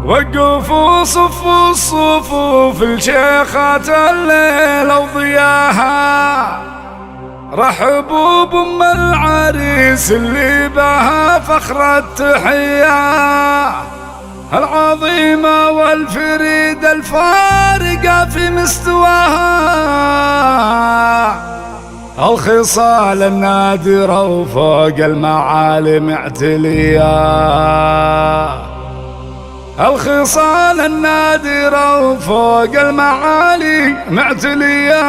وقفوا صفوا الصفوف لشيخات الليل وضياها، رحبوا بأم العريس اللي بها فخر التحية، العظيمة والفريدة الفارقة في مستواها، الخصال النادرة وفوق المعالي معتلية، الخصال النادرة وفوق المعالي معتلية.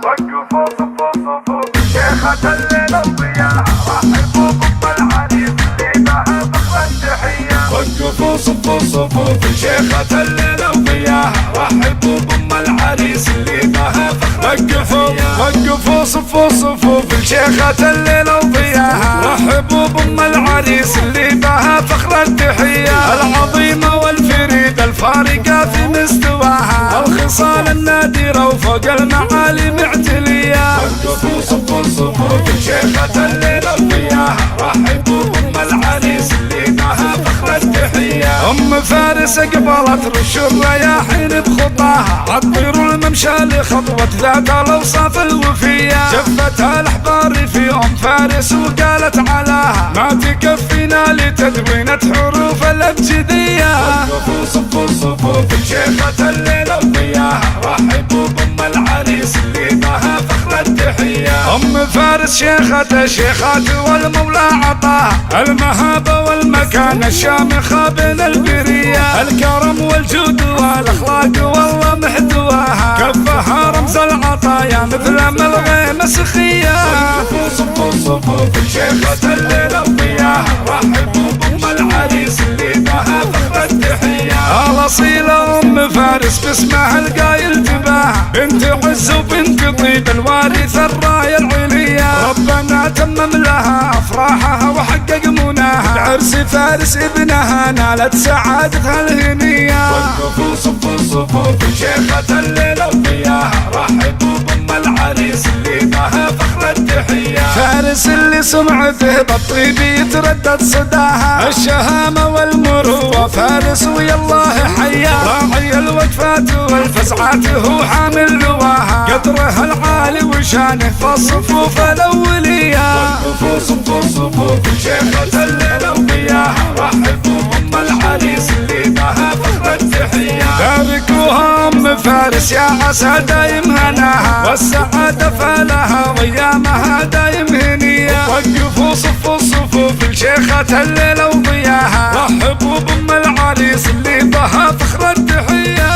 وقفوا صفوا صفوف شيخة الليل وضياها، رحبوا بأم العريس اللي بها فخر التحية. وقفوا صفوا صفوف شيخة الليل وضياها، رحبوا بأم العريس اللي بها فخر التحية. وقفوا صفوا صفوف شيخة الليل وضياها، رحبوا بأم العريس اللي بها فخر التحية، العظيمة والفريدة الفارقة في مستواها، الخصال النادرة وفوق المعالي معتلية. وقفوا صفوا صفوف شيخة الليل وضياها، رحبوا بأم العريس اللي بها فخر التحية. أم فارس قبلت رش الرياحين بخطاها، عطر الممشى لخطوة ذات الأوصاف الوفية، جفتها الأحبار في أم فارس وقالت علاها ما تكفينا لتدوينة حروف الأبجدية. وقفوا صفوا صفوف شيخة الليل وضياها، رحبوا بأم العريس اللي بها فخر التحية. أم فارس شيخة شيخات والمولى عطاها المهابة والمكانة الشامخة بين البرية، الكرم والجود والأخلاق والله محتواها، كفها رمز العطايا مثل ما الغيمة سخية. وقفوا صفوا صفوف شيخة الليل وضياها، رحبوا بأم العريس اللي بها فخر التحية، الأصيلة أم فارس باسمها القايل تباها، بنت عز وبنت طيب الوارثة الراية العليا، ربنا تمم لها أفراحها وحقق مناها، عرس فارس ابنها نالت سعادتها الهنية. وقفوا صفوا صفوف شيخة الليل وضياها، رحبوا بأم العريس اللي بها فخر التحية، فارس اللي سمعته بالطيب يتردد صداها، الشهامة والمروة فارس ويا الله حياه، راعي الوقفات والفزعات هو حامل لواها، قدره العالي وشانه في الصفوف الأولية. وقفوا صفوا صفوف شيخة الليل وضياها، رحبوا بأم العريس اللي بها فخر التحية، باركوها أم فارس يا عسى دايم هناها، والسعادة فالها وأيامها دايم هنية. وقفوا صفوا صفوف شيخة الليل وضياها، رحبوا بأم العريس اللي بها فخر التحية.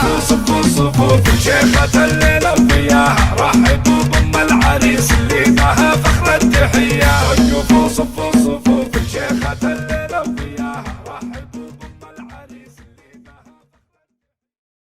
وقفوا صفوا صفوف شيخة الليل وضياها، رحبوا بأم العريس اللي بها فخر التحية. وقفوا صفوا